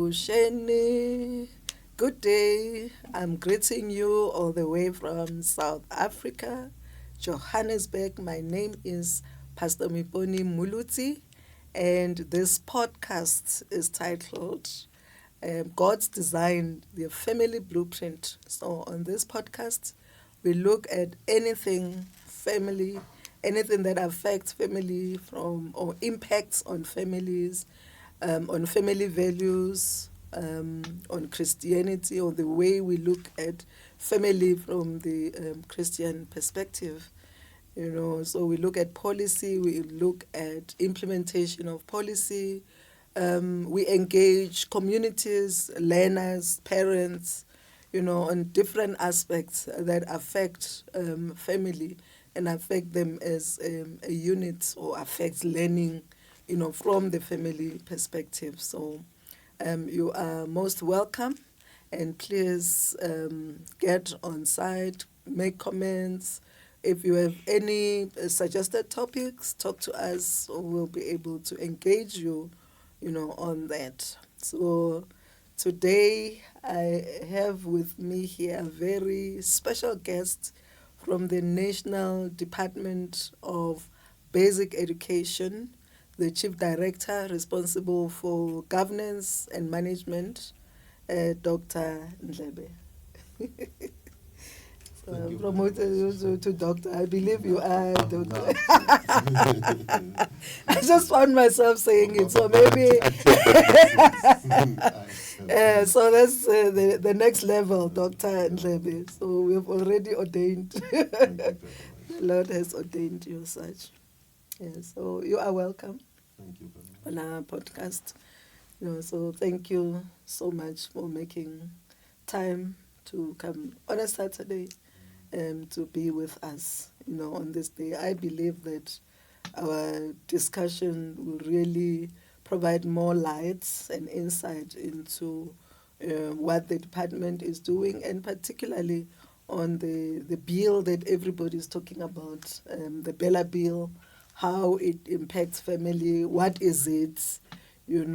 Evusheni. Good day. I'm greeting you all the way from South Africa, Johannesburg. My name is Pastor Miponi Muluti, and this podcast is titled God's Design, the Family Blueprint. So, on this podcast, we look at anything family, anything that affects family from or impacts on families, on family values, on Christianity, or the way we look at family from the Christian perspective. So we look at policy, we look at implementation of policy, we engage communities, learners, parents, on different aspects that affect family and affect them as a unit or affects learning, from the family perspective. So you are most welcome, and please get on site, make comments. If you have any suggested topics, talk to us, so we'll be able to engage you, on that. So today I have with me here a very special guest from the National Department of Basic Education, the Chief Director responsible for governance and management, Dr. Ndlebe. Promoted you to doctor. I believe you are doctor. I just found myself saying it, so maybe. So that's the next level, Dr. Ndlebe. So we've already ordained. The Lord has ordained you such. So you are welcome. Thank you on our podcast. So thank you so much for making time to come on a Saturday to be with us, on this day. I believe that our discussion will really provide more lights and insight into what the department is doing, and particularly on the bill that everybody is talking about, the Bella Bill, how it impacts family, what is it, and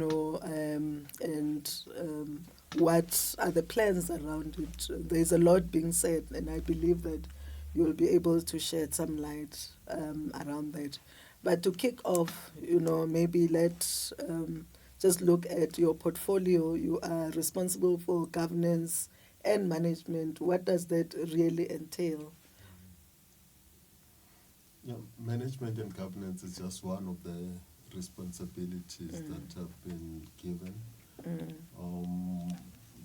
what are the plans around it. There's a lot being said, and I believe that you'll be able to shed some light around that. But to kick off, maybe let's just look at your portfolio. You are responsible for governance and management. What does that really entail? Yeah, management and governance is just one of the responsibilities that have been given.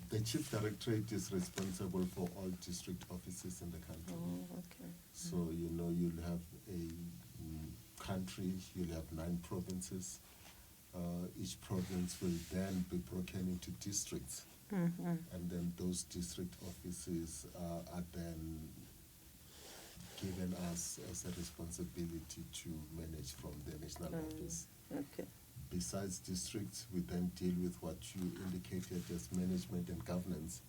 The Chief Directorate is responsible for all district offices in the country. Oh, okay. So, you'll have a country, you'll have 9 provinces. Each province will then be broken into districts. And then those district offices are then given us as a responsibility to manage from the national office. Okay. Besides districts, we then deal with what you indicated as management and governance.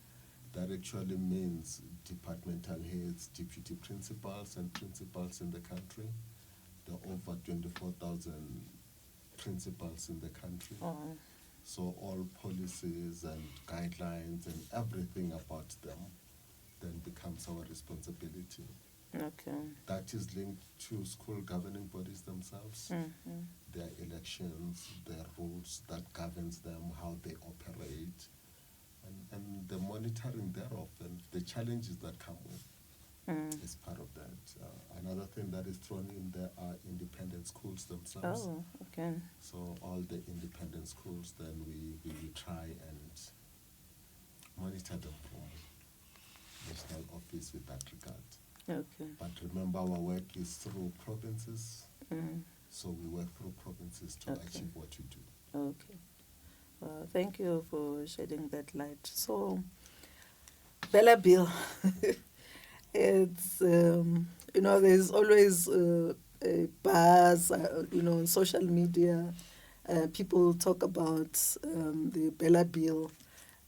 That actually means departmental heads, deputy principals, and principals in the country. There are over 24,000 principals in the country. Oh. So all policies and guidelines and everything about them then becomes our responsibility. Okay. That is linked to school governing bodies themselves, their elections, their rules that governs them, how they operate, and the monitoring thereof, and the challenges that come with is part of that. Another thing that is thrown in there are independent schools themselves. Oh, okay. So all the independent schools, then we try and monitor them from national office with that regard. Okay. But remember, our work is through provinces, so we work through provinces to achieve what we do. Okay. Thank you for shedding that light. So, Bella Bill, it's, there's always a buzz, on social media. People talk about the Bella Bill.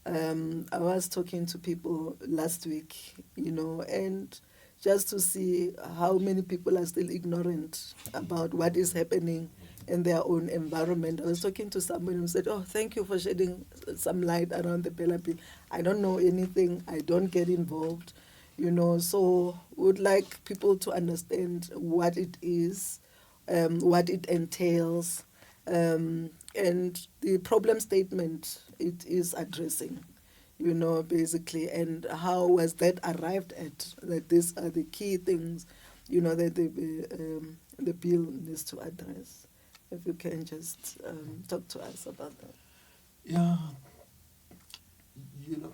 I was talking to people last week, and just to see how many people are still ignorant about what is happening in their own environment. I was talking to somebody who said, "Oh, thank you for shedding some light around the Bella Bill. I don't know anything. I don't get involved, you know." So would like people to understand what it is, what it entails, and the problem statement it is addressing, you know, basically, and how was that arrived at, that these are the key things, you know, that the bill needs to address. If you can just talk to us about that. Yeah, you know,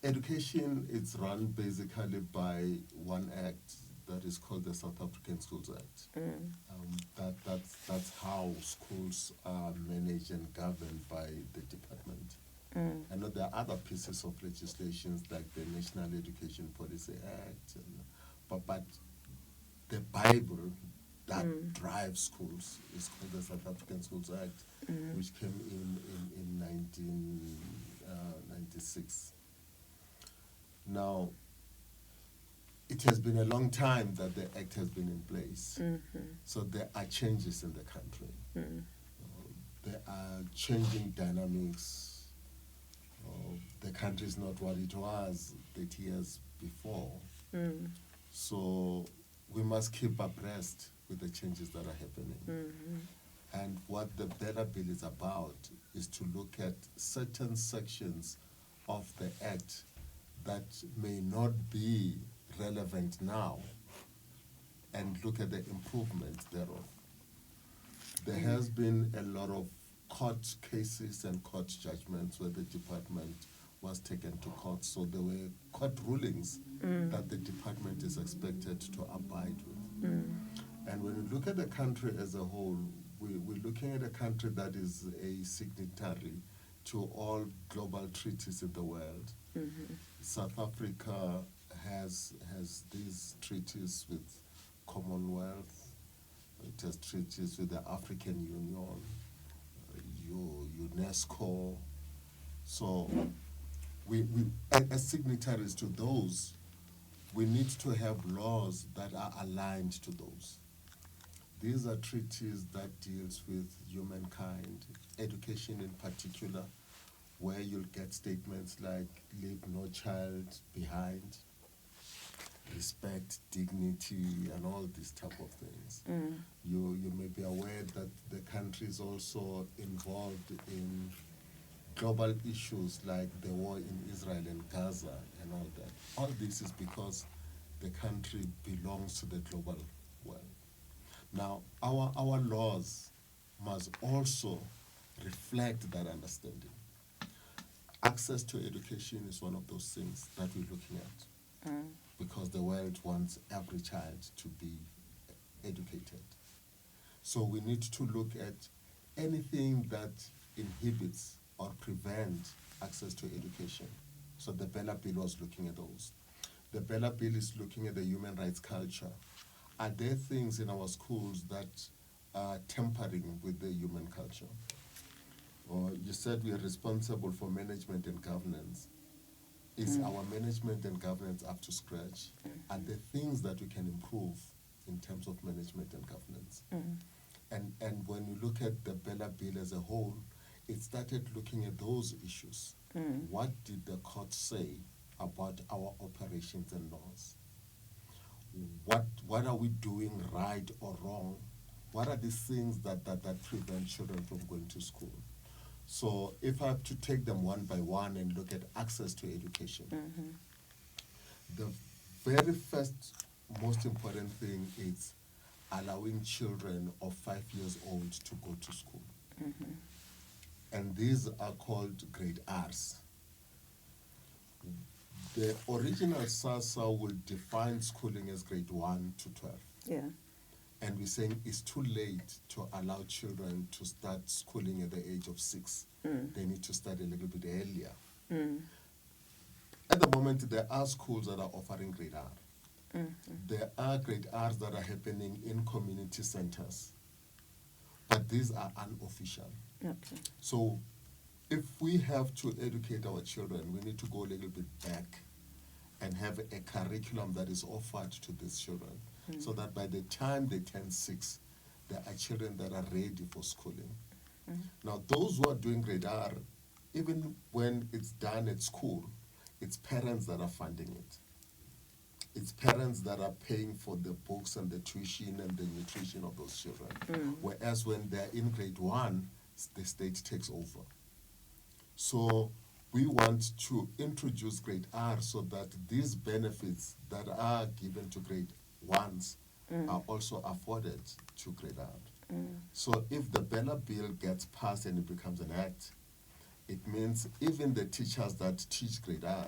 education is run basically by one act that is called the South African Schools Act. That's how schools are managed and governed by the department. I know there are other pieces of legislation like the National Education Policy Act, but the Bible that drives schools is called the South African Schools Act, which came in 1996. Now, it has been a long time that the act has been in place. So there are changes in the country. There are changing dynamics. The country is not what it was 30 years before. So we must keep abreast with the changes that are happening. And what the Bella Bill is about is to look at certain sections of the Act that may not be relevant now and look at the improvement thereof. There has been a lot of court cases and court judgments where the department was taken to court. So there were court rulings that the department is expected to abide with. And when we look at the country as a whole, we're looking at a country that is a signatory to all global treaties in the world. South Africa has these treaties with Commonwealth, it has treaties with the African Union, UNESCO. So we as signatories to those, we need to have laws that are aligned to those. These are treaties that deals with humankind, education in particular, where you'll get statements like leave no child behind, respect, dignity, and all these type of things. You may be aware that the country is also involved in global issues like the war in Israel and Gaza and all that. All this is because the country belongs to the global world. Now, our laws must also reflect that understanding. Access to education is one of those things that we're looking at because the world wants every child to be educated. So we need to look at anything that inhibits or prevents access to education. So the Bella Bill was looking at those. The Bella Bill is looking at the human rights culture. Are there things in our schools that are tampering with the human culture? Or you said we are responsible for management and governance. Is our management and governance up to scratch? Are there things that we can improve in terms of management and governance? And when you look at the Bella Bill as a whole, it started looking at those issues. What did the court say about our operations and laws? What are we doing right or wrong? What are the things that prevent children from going to school? So if I have to take them one by one and look at access to education, the very first most important thing is allowing children of 5 years old to go to school. And these are called grade Rs. The original SASA will define schooling as grade 1 to 12. Yeah. And we're saying it's too late to allow children to start schooling at the age of 6. They need to start a little bit earlier. At the moment, there are schools that are offering grade R. There are grade Rs that are happening in community centers, but these are unofficial. Okay. So if we have to educate our children, we need to go a little bit back and have a curriculum that is offered to these children so that by the time they turn 6, there are children that are ready for schooling. Now, those who are doing grade R, even when it's done at school, it's parents that are funding it. It's parents that are paying for the books and the tuition and the nutrition of those children. Whereas when they're in grade 1, the state takes over. So we want to introduce grade R so that these benefits that are given to grade 1s are also afforded to grade R. So if the Bella Bill gets passed and it becomes an act, it means even the teachers that teach grade R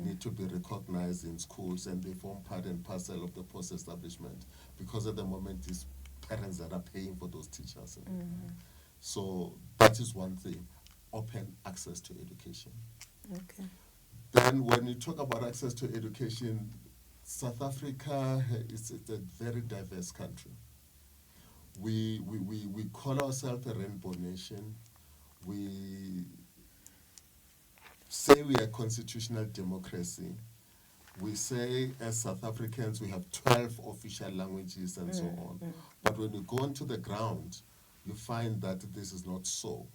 need to be recognized in schools, and they form part and parcel of the post-establishment, because at the moment it's parents that are paying for those teachers. So that is one thing, open access to education. Okay. Then when you talk about access to education, South Africa is a very diverse country. We call ourselves a rainbow nation. We say we are constitutional democracy. We say as South Africans we have 12 official languages and so on. But when you go onto the ground, you find that this is not so,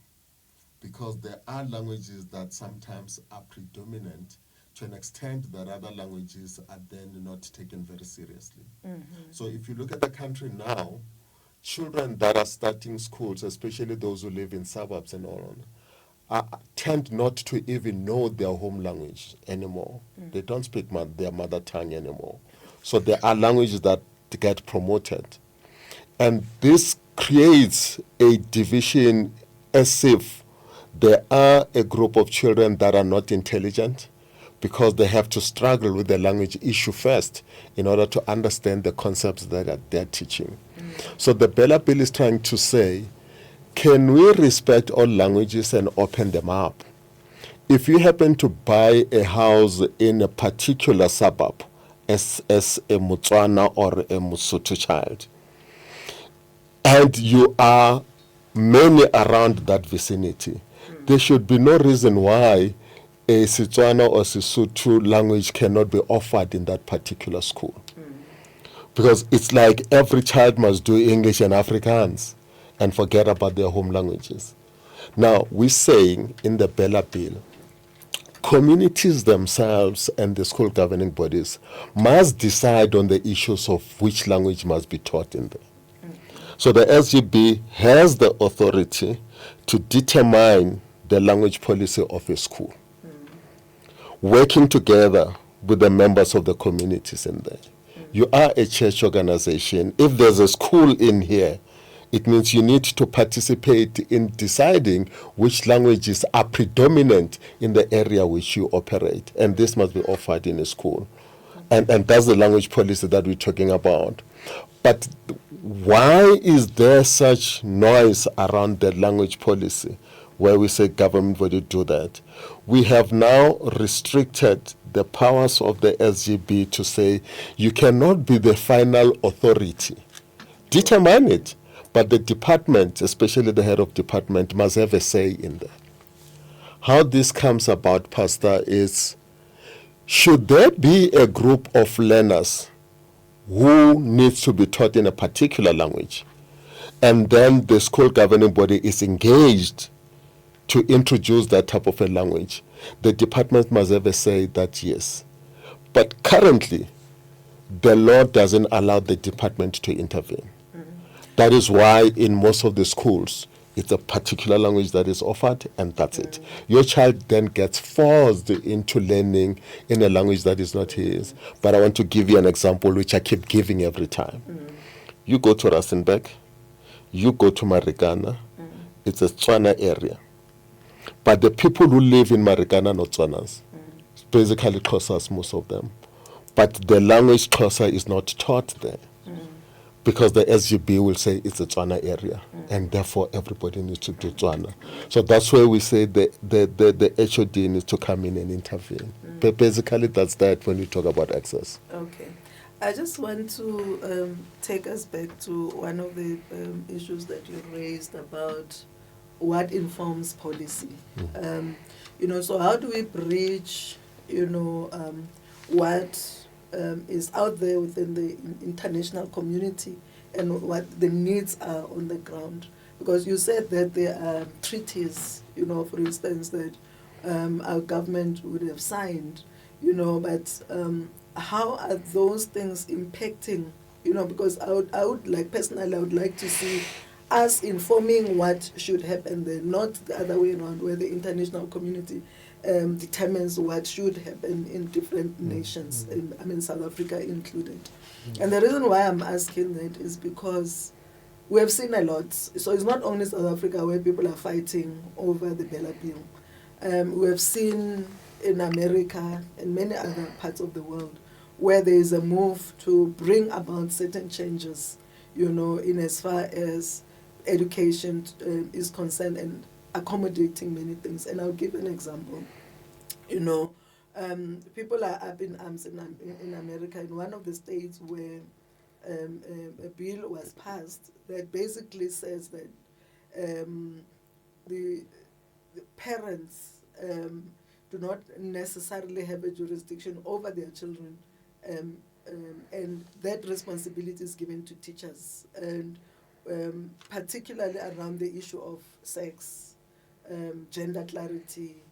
because there are languages that sometimes are predominant to an extent that other languages are then not taken very seriously. So if you look at the country now, children that are starting schools, especially those who live in suburbs and all on, tend not to even know their home language anymore. They don't speak their mother tongue anymore. So there are languages that get promoted. And this creates a division, as if there are a group of children that are not intelligent, because they have to struggle with the language issue first in order to understand the concepts that they're teaching. So the Bella Bill is trying to say, can we respect all languages and open them up? If you happen to buy a house in a particular suburb as a Motswana or a Mosotho child, and you are many around that vicinity, there should be no reason why a Setswana or Sesotho language cannot be offered in that particular school. Because it's like every child must do English and Afrikaans and forget about their home languages. Now, we're saying in the Bella Bill, communities themselves and the school governing bodies must decide on the issues of which language must be taught in there. So the SGB has the authority to determine the language policy of a school, working together with the members of the communities in there. You are a church organization. If there's a school in here, it means you need to participate in deciding which languages are predominant in the area which you operate, and this must be offered in a school. And that's the language policy that we're talking about. But why is there such noise around the language policy where we say government body do that? We have now restricted the powers of the SGB to say you cannot be the final authority. Determine it. But the department, especially the head of department, must have a say in that. How this comes about, Pastor, is should there be a group of learners who needs to be taught in a particular language, and then the school governing body is engaged to introduce that type of a language, the department must have a say that yes. But currently, the law doesn't allow the department to intervene. That is why in most of the schools, it's a particular language that is offered, and that's it. Your child then gets forced into learning in a language that is not his. But I want to give you an example, which I keep giving every time. You go to Rustenburg, you go to Marikana, it's a Tswana area. But the people who live in Marikana are not Tswanas. It's basically Xhosas, most of them. But the language Xhosa is not taught there. Because the SGB will say it's a Tswana area, and therefore everybody needs to do Tswana. So that's where we say the HOD needs to come in and intervene. But basically that's that when you talk about access. Okay. I just want to take us back to one of the issues that you raised about what informs policy. So how do we bridge, what is out there within the international community and what the needs are on the ground. Because you said that there are treaties, for instance, that our government would have signed, but how are those things impacting, because I would like, personally, I would like to see us informing what should happen there, not the other way around, where the international community determines what should happen in different nations, South Africa included. And the reason why I'm asking that is because we have seen a lot. So it's not only South Africa where people are fighting over the Bella Bill. We have seen in America and many other parts of the world where there is a move to bring about certain changes, in as far as education is concerned, and accommodating many things. And I'll give an example. People are up in arms in America, in one of the states where a bill was passed that basically says that the parents do not necessarily have a jurisdiction over their children, and that responsibility is given to teachers, and particularly around the issue of sex, gender clarity,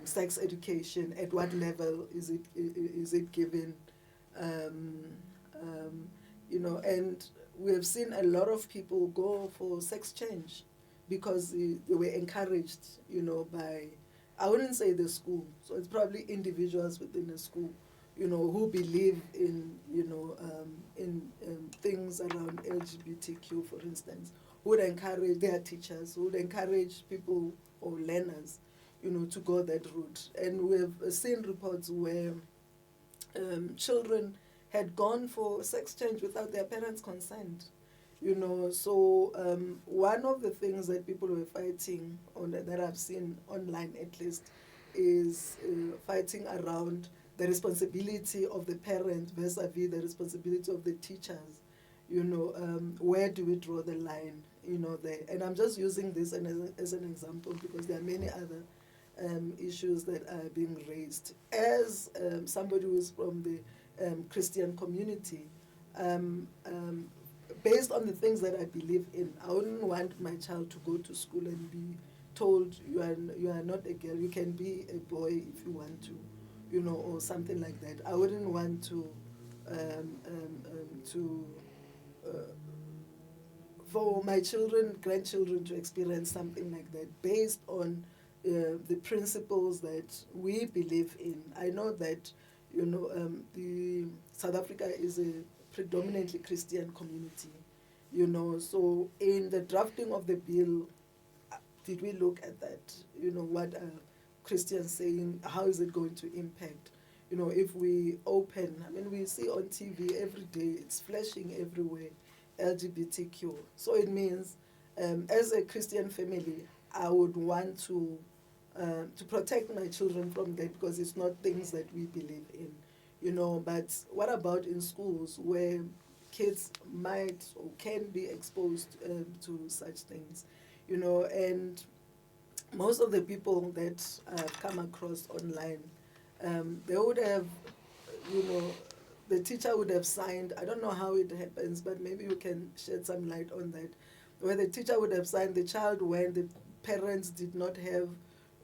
sex education. At what level is it given? And we have seen a lot of people go for sex change because they were encouraged, by, I wouldn't say the school, so it's probably individuals within the school, who believe in, things around LGBTQ, for instance, who would encourage their teachers, who would encourage people or learners, to go that route. And we have seen reports where children had gone for sex change without their parents' consent. So one of the things that people were fighting on, that I've seen online at least, is fighting around the responsibility of the parent vis-a-vis the responsibility of the teachers. Where do we draw the line? There. And I'm just using this as an example because there are many other issues that are being raised. As somebody who is from the Christian community, based on the things that I believe in, I wouldn't want my child to go to school and be told you are not a girl, you can be a boy if you want to, or something like that. I wouldn't want for my children, grandchildren to experience something like that based on the principles that we believe in. I know that, the South Africa is a predominantly Christian community, so in the drafting of the bill, did we look at that? What are Christians saying? How is it going to impact? If we open, we see on TV every day, it's flashing everywhere, LGBTQ. So it means, as a Christian family, I would want to protect my children from that because it's not things that we believe in, But what about in schools where kids might or can be exposed to such things, And most of the people that I've come across online, they would have, the teacher would have signed, I don't know how it happens, but maybe you can shed some light on that, where the teacher would have signed the child when the parents did not have,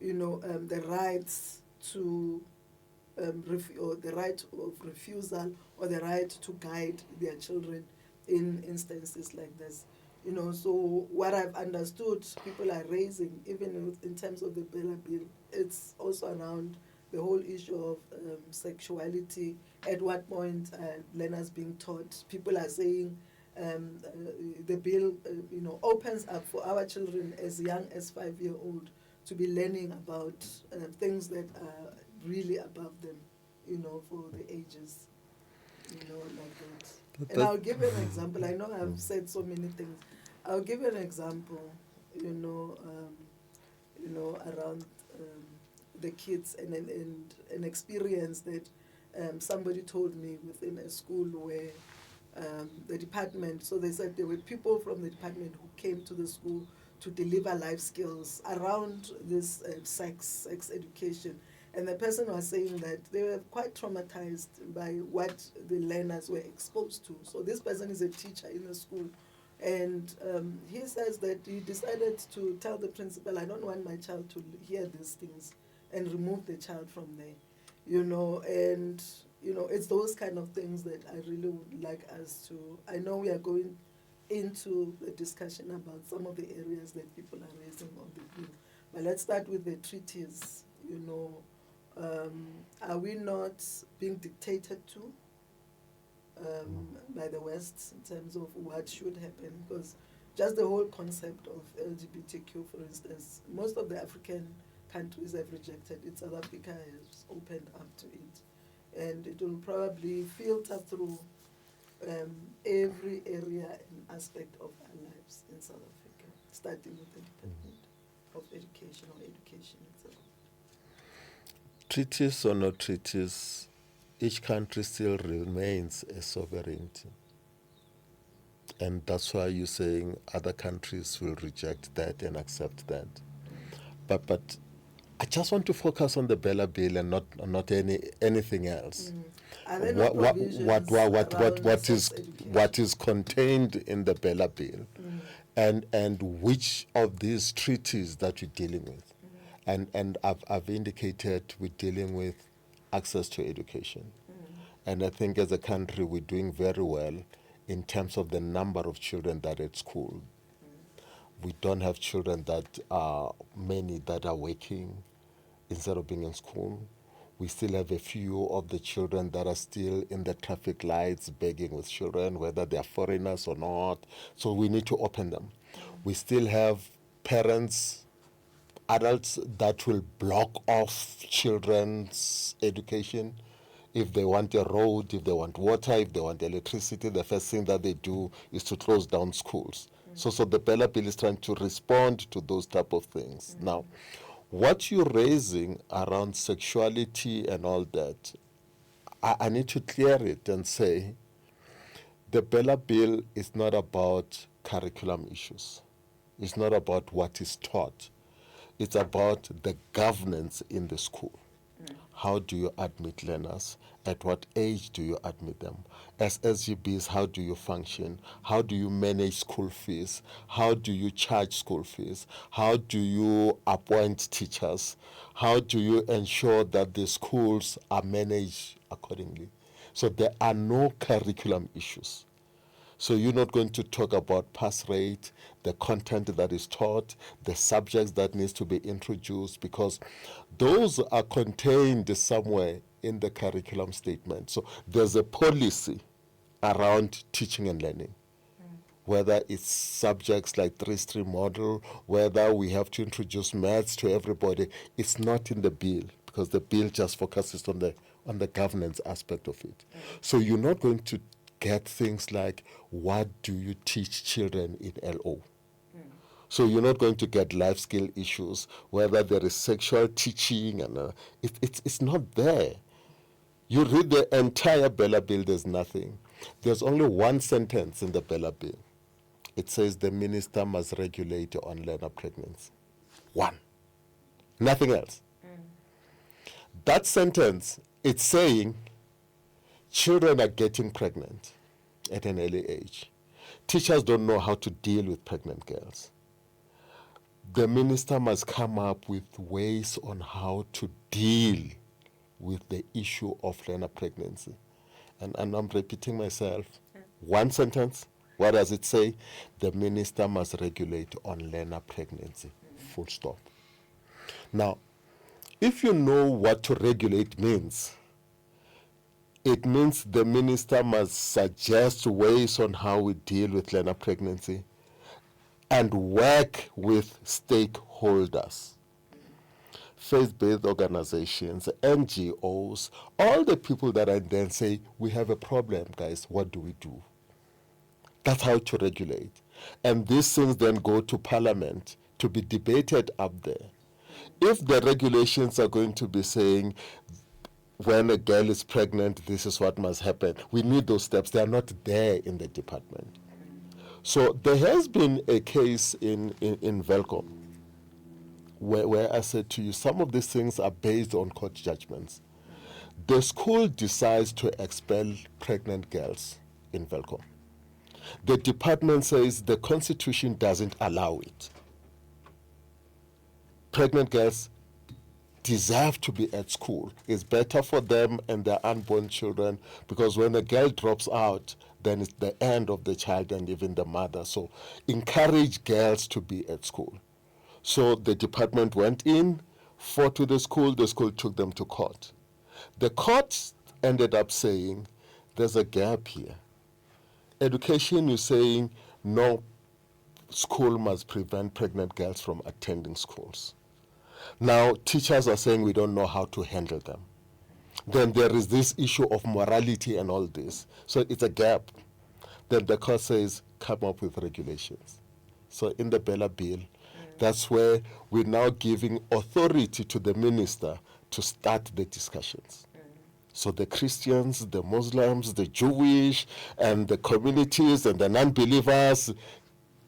the rights to, or the right of refusal or the right to guide their children in instances like this. So what I've understood people are raising, even in terms of the Bella Bill, it's also around the whole issue of sexuality. At what point learners being taught? People are saying the bill, opens up for our children as young as 5-year-old to be learning about things that are really above them, for the ages, like that. And I'll give an example. I know I've said so many things. I'll give an example, around the kids and an experience that somebody told me within a school where the department, so they said there were people from the department who came to the school to deliver life skills around this sex education. And the person was saying that they were quite traumatized by what the learners were exposed to. So this person is a teacher in the school. And he says that he decided to tell the principal, I don't want my child to hear these things, and remove the child from there. And it's those kind of things that I really would like us to. I know we are going into the discussion about some of the areas that people are raising on the bill, but let's start with the treaties. Are we not being dictated to by the West in terms of what should happen? Because just the whole concept of LGBTQ, for instance, most of the African countries have rejected it. South Africa has opened up to it. And it will probably filter through every area and aspect of our lives in South Africa, starting with the Department of Education or education itself. Treaties or no treaties, each country still remains a sovereignty. And that's why you're saying other countries will reject that and accept that. But I just want to focus on the Bella Bill and not anything else. Are there no provisions around What is contained in the Bella Bill, and which of these treaties that we're dealing with, and I've indicated we're dealing with access to education, and I think as a country we're doing very well in terms of the number of children that are at school. We don't have children that are many that are working instead of being in school. We still have a few of the children that are still in the traffic lights begging with children, whether they are foreigners or not. So we need to open them. We still have parents, adults that will block off children's education. If they want a road, if they want water, if they want electricity, the first thing that they do is to close down schools. So the Bella Bill is trying to respond to those type of things. Now, what you're raising around sexuality and all that, I need to clear it and say the Bella Bill is not about curriculum issues. It's not about what is taught. It's about the governance in the school. How do you admit learners? At what age do you admit them? As SGBs, how do you function? How do you manage school fees? How do you charge school fees? How do you appoint teachers? How do you ensure that the schools are managed accordingly? So there are no curriculum issues. So you're not going to talk about pass rate, the content that is taught, the subjects that needs to be introduced, because those are contained somewhere in the curriculum statement. So there's a policy around teaching and learning, whether it's subjects like 3-stream model, whether we have to introduce maths to everybody. It's not in the bill, because the bill just focuses on the governance aspect of it. So you're not going to get things like, what do you teach children in LO? So you're not going to get life skill issues, whether there is sexual teaching, and it's not there. You read the entire Bella Bill, there's nothing. There's only one sentence in the Bella Bill. It says the minister must regulate on learner pregnancy. One. Nothing else. That sentence, it's saying children are getting pregnant at an early age. Teachers don't know how to deal with pregnant girls. The minister must come up with ways on how to deal with the issue of learner pregnancy. And I'm repeating myself. One sentence. What does it say? The minister must regulate on learner pregnancy. Full stop. Now, if you know what to regulate means, it means the minister must suggest ways on how we deal with learner pregnancy and work with stakeholders, faith-based organizations, NGOs, all the people that are then say, we have a problem, guys, what do we do? That's how to regulate. And these things then go to Parliament to be debated up there. If the regulations are going to be saying, when a girl is pregnant, this is what must happen, we need those steps. They are not there in the department. So there has been a case in Velkom where I said to you, some of these things are based on court judgments. The school decides to expel pregnant girls in Welkom. The department says the constitution doesn't allow it. Pregnant girls deserve to be at school. It's better for them and their unborn children, because when a girl drops out, then it's the end of the child and even the mother. So encourage girls to be at school. So the department went in, fought with the school took them to court. The court ended up saying, there's a gap here. Education is saying no school must prevent pregnant girls from attending schools. Now, teachers are saying we don't know how to handle them. Then there is this issue of morality and all this. So it's a gap. Then the court says, come up with regulations. So in the Bella Bill, that's where we're now giving authority to the minister to start the discussions. So the Christians, the Muslims, the Jewish, and the communities and the non-believers,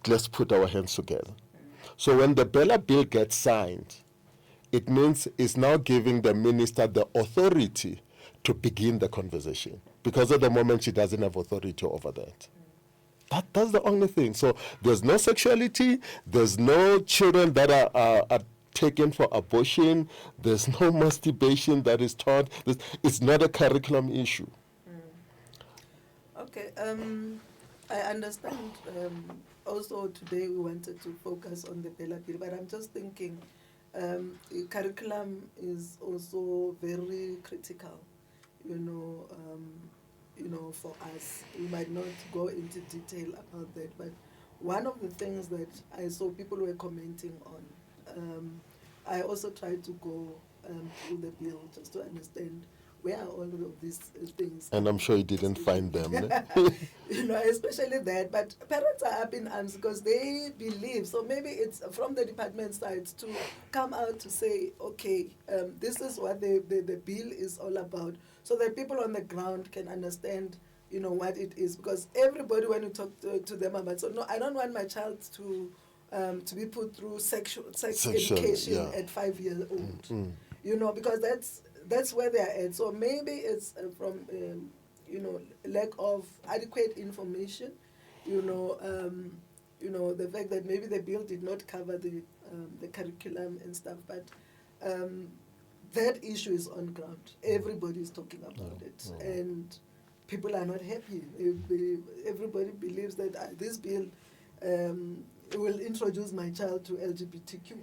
let's put our hands together. So when the Bella Bill gets signed, it means it's now giving the minister the authority to begin the conversation. Because at the moment, she doesn't have authority over that. That's the only thing. So there's no sexuality, there's no children that are taken for abortion, there's no masturbation that is taught. It's not a curriculum issue. Okay, I understand. Also today we wanted to focus on the Bella Bill, but I'm just thinking curriculum is also very critical, for us. We might not go into detail about that, but one of the things that I saw people were commenting on, I also tried to go through the bill just to understand where are all of these things. And I'm sure you didn't find them. Especially that. But parents are up in arms because they believe, so maybe it's from the department side to come out to say, okay, this is what the bill is all about, so that people on the ground can understand, what it is. Because everybody, when you talk to them about, so no, I don't want my child to be put through sex education at 5 years old. Because that's where they are at. So maybe it's from lack of adequate information. The fact that maybe the bill did not cover the curriculum and stuff, but that issue is on ground. Everybody is talking about it, and people are not happy. Everybody believes that this bill will introduce my child to LGBTQ,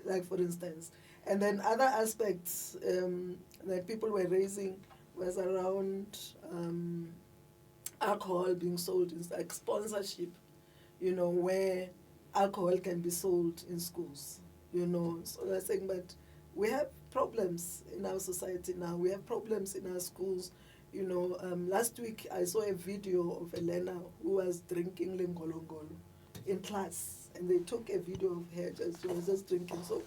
like for instance. And then other aspects that people were raising was around alcohol being sold, like sponsorship, where alcohol can be sold in schools, So they're saying, but we have problems in our society now. We have problems in our schools. Last week I saw a video of a learner who was drinking lengolongolo in class, and they took a video of her she was just drinking. So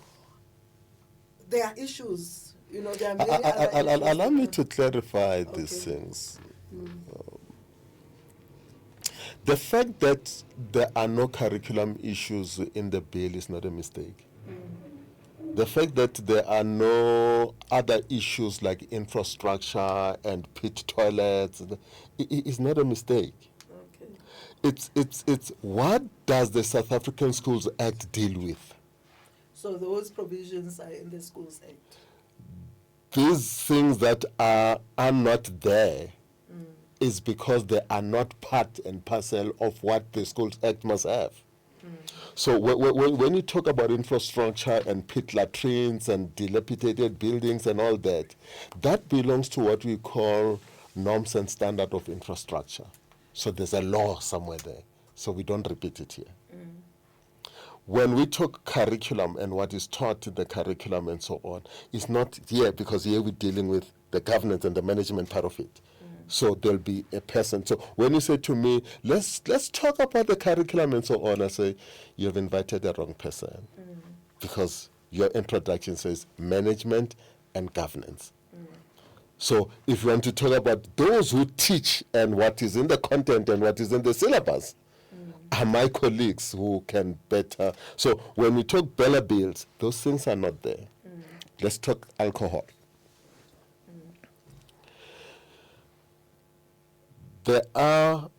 there are issues, there are many other issues. Allow me to clarify these things. The fact that there are no curriculum issues in the bill is not a mistake. The fact that there are no other issues like infrastructure and pit toilets is not a mistake. Okay. It's what does the South African Schools Act deal with? So those provisions are in the Schools Act. These things that are not there is because they are not part and parcel of what the Schools Act must have. So when you talk about infrastructure and pit latrines and dilapidated buildings and all that, that belongs to what we call norms and standard of infrastructure. So there's a law somewhere there. So we don't repeat it here. When we talk curriculum and what is taught in the curriculum and so on, it's not here because here we're dealing with the governance and the management part of it. So there'll be a person. So when you say to me, let's talk about the curriculum and so on, I say, you've invited the wrong person. Because your introduction says management and governance. So if you want to talk about those who teach and what is in the content and what is in the syllabus, are my colleagues who can better. So when we talk Bella bills, those things are not there. Let's talk alcohol. There are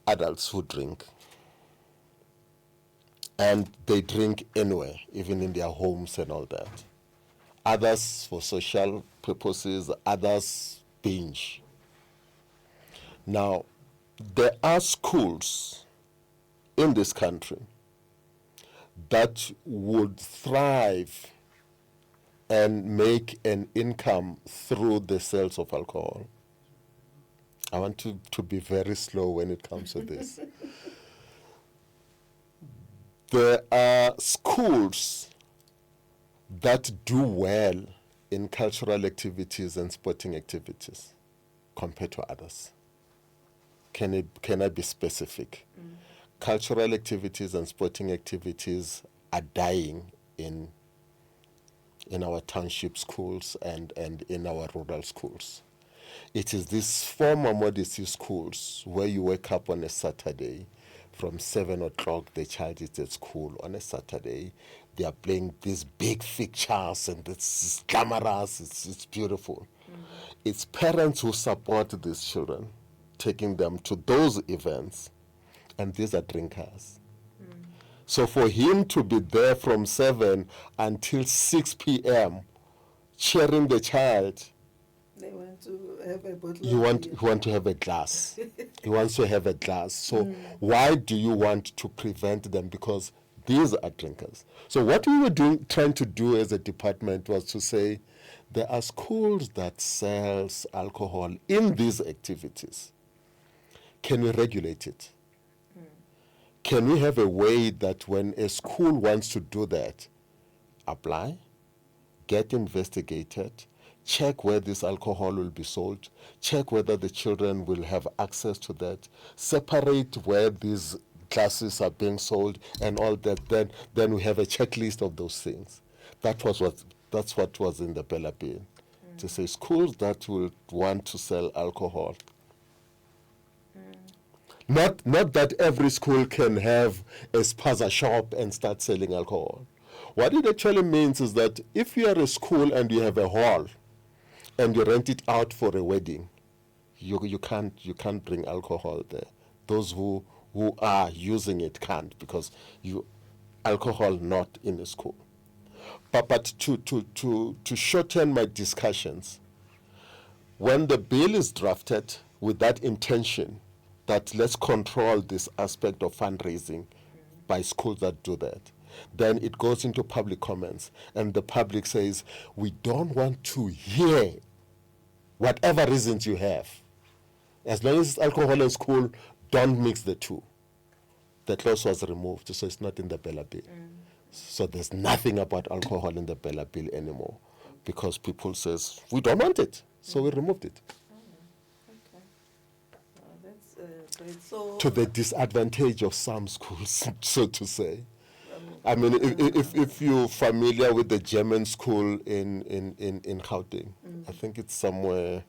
adults who drink, and they drink anywhere, even in their homes and all that. Others for social purposes, others binge. Now, there are schools in this country that would thrive and make an income through the sales of alcohol. I want to be very slow when it comes to this. There are schools that do well in cultural activities and sporting activities compared to others. Can I be specific? Cultural activities and sporting activities are dying in our township schools and in our rural schools. It is these former modesty schools where you wake up on a Saturday from 7 o'clock, the child is at school on a Saturday. They are playing these big fixtures and it's glamorous, it's beautiful. It's parents who support these children, taking them to those events, and these are drinkers. So for him to be there from 7 until 6 p.m. cheering the child, They want to have a bottle you of beer. want to have a glass. He wants to have a glass. So why do you want to prevent them? Because these are drinkers. So what we were trying to do as a department was to say there are schools that sells alcohol in these activities. Can we regulate it? Can we have a way that when a school wants to do that, apply, get investigated, check where this alcohol will be sold, check whether the children will have access to that, separate where these classes are being sold and all that, then we have a checklist of those things. That's what was in the Bella bill. To say schools that will want to sell alcohol. Not that every school can have a spaza shop and start selling alcohol. What it actually means is that if you are a school and you have a hall and you rent it out for a wedding, you can't bring alcohol there. Those who are using it can't, because alcohol not in a school. But to shorten my discussions, when the bill is drafted with that intention, that let's control this aspect of fundraising by schools that do that, then it goes into public comments, and the public says, we don't want to hear whatever reasons you have. As long as it's alcohol in school, don't mix the two. The clause was removed, so it's not in the Bella bill. So there's nothing about alcohol in the Bella bill anymore, because people says, we don't want it, so we removed it. Okay. That's great. So, To the disadvantage of some schools, so to say. I mean, if you're familiar with the German school in Gauteng, I think it's somewhere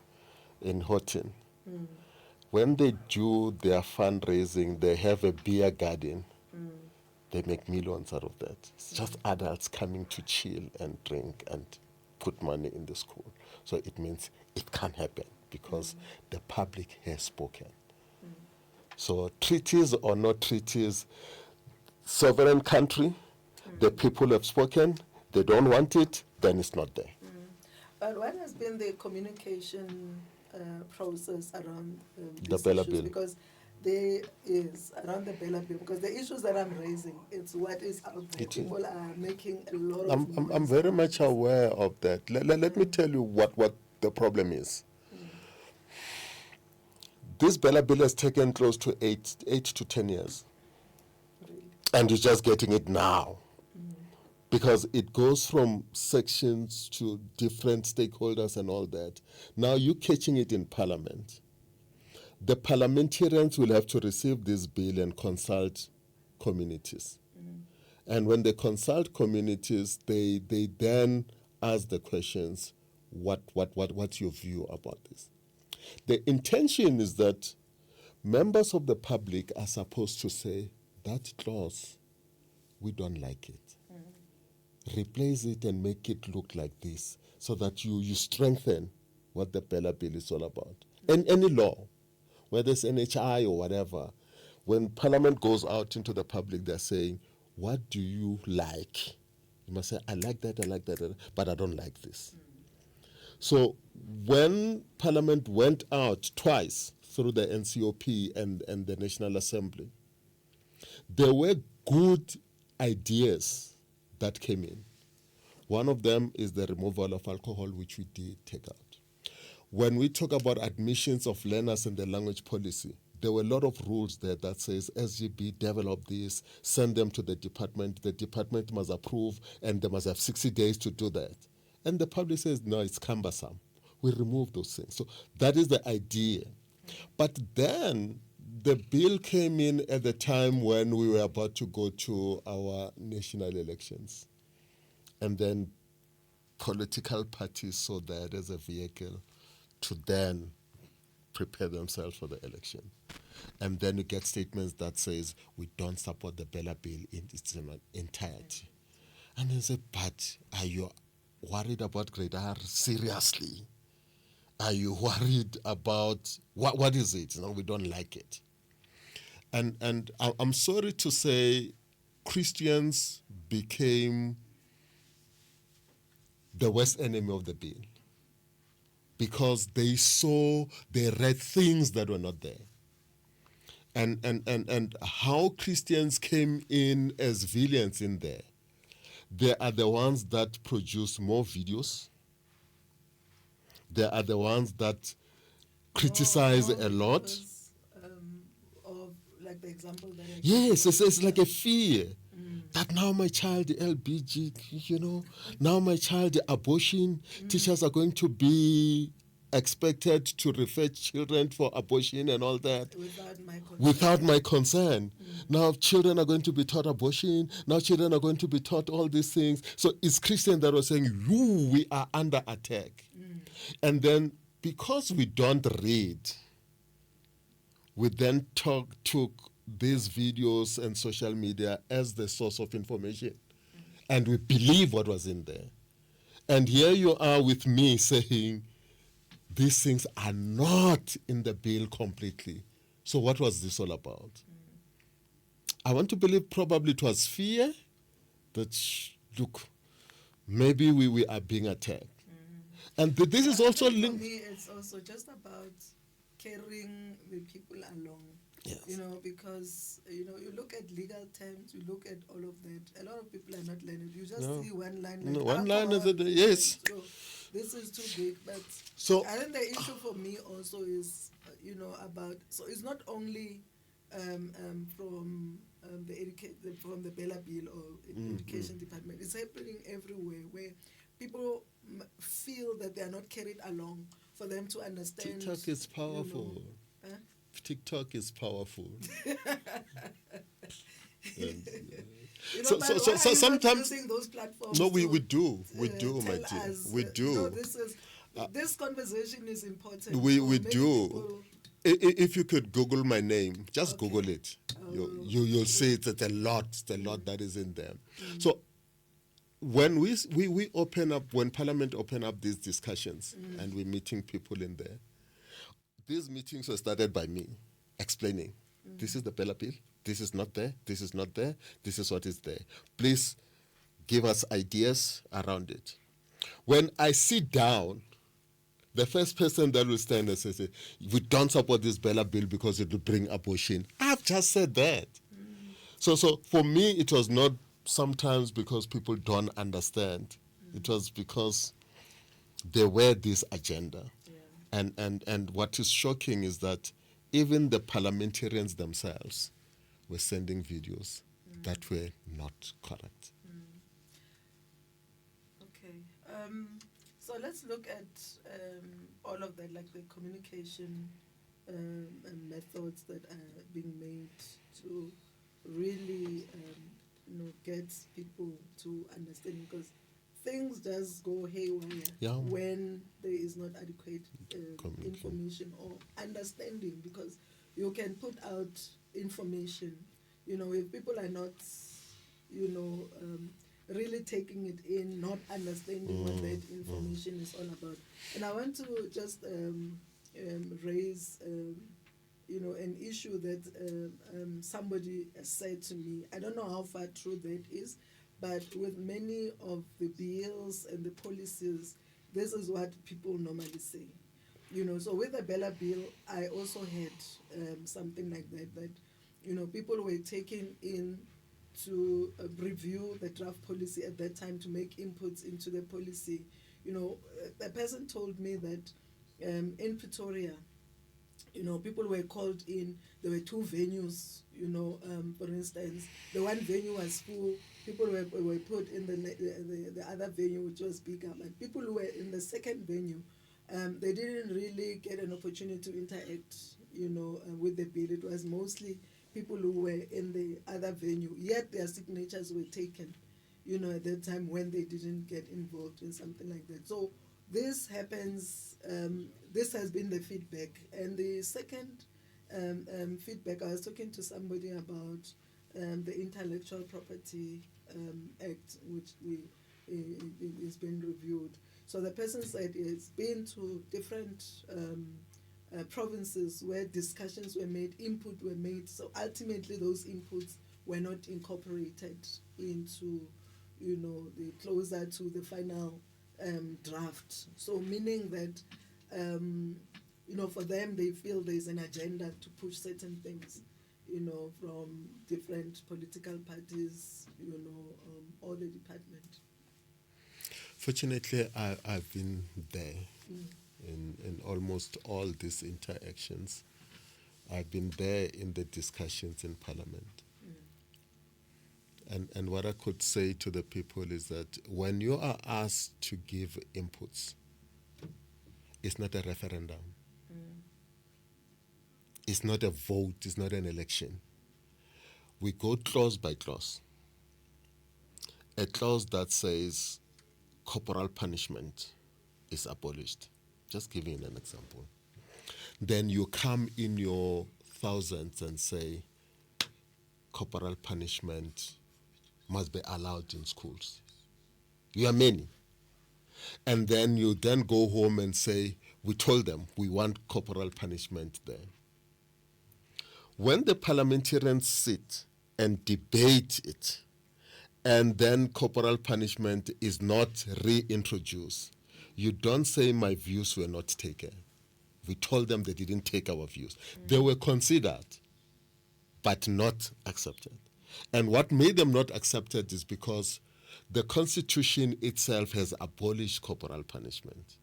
in Horten. When they do their fundraising, they have a beer garden. They make millions out of that. It's just adults coming to chill and drink and put money in the school. So it means it can't happen because the public has spoken. So treaties or not treaties, sovereign country, the people have spoken, they don't want it, then it's not there. but what has been the communication process around The these Bella issues? bill. Because there is around the Bella bill, because the issues that I'm raising, it's what is out there. It is. People are making a lot of I'm noise very about much this. aware of that. Let me tell you what the problem is. This Bella bill has taken close to 8 to 10 years. Really. And you're just getting it now. Because it goes from sections to different stakeholders and all that. Now you're catching it in Parliament. The parliamentarians will have to receive this bill and consult communities. And when they consult communities, they then ask the questions, what's your view about this? The intention is that members of the public are supposed to say, that clause, we don't like it. Replace it and make it look like this so that you strengthen what the Bella Bill is all about. And any law, whether it's NHI or whatever, when Parliament goes out into the public, they're saying, what do you like? You must say, I like that, but I don't like this. So when Parliament went out twice through the NCOP and the National Assembly, there were good ideas that came in. One of them is the removal of alcohol, which we did take out. When we talk about admissions of learners in the language policy, there were a lot of rules there that says SGB develop this, send them to the department must approve, and they must have 60 days to do that. And the public says, no, it's cumbersome. We remove those things. So that is the idea. But then the bill came in at the time when we were about to go to our national elections. And then political parties saw that as a vehicle to then prepare themselves for the election. And then you get statements that says, we don't support the Bella Bill in its entirety. And I said, but are you worried about Grade R? Seriously? Are you worried about, what is it? No, we don't like it. And I'm sorry to say, Christians became the worst enemy of the bill because they read things that were not there. And how Christians came in as villains in there. They are the ones that produce more videos. They are the ones that criticize a lot. Because, of like the example that I Yes, gave. it's like a fear that now my child LBG, now my child abortion, teachers are going to be expected to refer children for abortion and all that without my consent. Now children are going to be taught abortion. Now children are going to be taught all these things. So it's Christian that was saying, we are under attack. And then because we don't read, we then took these videos and social media as the source of information. And we believe what was in there. And here you are with me saying, these things are not in the bill completely. So what was this all about? I want to believe probably it was fear that, look, maybe we are being attacked. And this is also linked. For me, it's also just about carrying the people along. Yes. Because, you look at legal terms, you look at all of that. A lot of people are not learning. You just see one line. Like one line is alcohol, yes. So this is too big. But So I think the issue for me also is, about, so it's not only from from the Bella Bill or Education Department. It's happening everywhere where people feel that they are not carried along for them to understand. TikTok is powerful. TikTok is powerful. So sometimes using those platforms. No, we do, my tell dear. us, We do. This conversation is important. We So do. people- If you could Google my name, just Google it. You'll see it's a lot that is in there. So when we open up, when Parliament open up these discussions and we're meeting people in there, these meetings were started by me explaining, this is the Bella Bill, this is not there, this is not there, this is what is there. Please give us ideas around it. When I sit down, the first person that will stand and say, we don't support this Bella Bill because it will bring abortion. I've just said that. So for me, it was not sometimes because people don't understand. It was because there were this agenda. Yeah. And what is shocking is that even the parliamentarians themselves were sending videos that were not correct. Okay. So let's look at all of that, like the communication and methods that are being made to really, get people to understand, because things just go haywire when there is not adequate information or understanding, because you can put out information if people are not, really taking it in, not understanding what that information is all about. And I want to just raise, an issue that somebody said to me. I don't know how far true that is, but with many of the bills and the policies, this is what people normally say. So with the Bella bill, I also had something like that, people were taken in to review the draft policy at that time to make inputs into the policy. A person told me that in Pretoria, people were called in. There were two venues, for instance. The one venue was full. People were put in the other venue, which was bigger. But people who were in the second venue, they didn't really get an opportunity to interact, with the bill. It was mostly people who were in the other venue, yet their signatures were taken, at that time when they didn't get involved in something like that. So this happens, this has been the feedback. And the second feedback, I was talking to somebody about the Intellectual Property Act, which is being reviewed. So the person said it's been to different provinces where discussions were made, input were made. So ultimately those inputs were not incorporated into, the closer to the final draft. So meaning that, for them, they feel there's an agenda to push certain things, from different political parties, or the department. Fortunately, I've been there in almost all these interactions. I've been there in the discussions in Parliament. And what I could say to the people is that when you are asked to give inputs, it's not a referendum. It's not a vote. It's not an election. We go clause by clause. A clause that says corporal punishment is abolished. Just giving an example. Then you come in your thousands and say corporal punishment must be allowed in schools. You are many. And then you then go home and say, we told them we want corporal punishment there. When the parliamentarians sit and debate it, and then corporal punishment is not reintroduced, you don't say my views were not taken. We told them they didn't take our views. They were considered, but not accepted. And what made them not accepted is because the Constitution itself has abolished corporal punishment.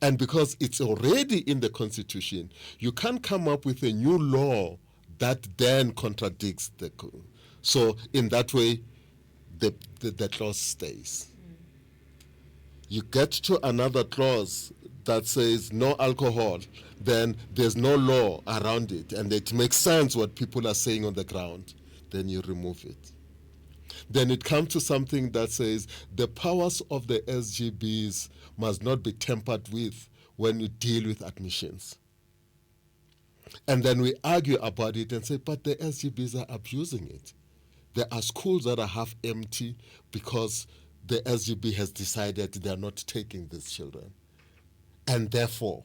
And because it's already in the Constitution, you can't come up with a new law that then contradicts the. So in that way, the clause stays. You get to another clause that says no alcohol, then there's no law around it, and it makes sense what people are saying on the ground, then you remove it. Then it comes to something that says the powers of the SGBs must not be tampered with when you deal with admissions. And then we argue about it and say, but the SGBs are abusing it. There are schools that are half empty because the SGB has decided they are not taking these children. And therefore,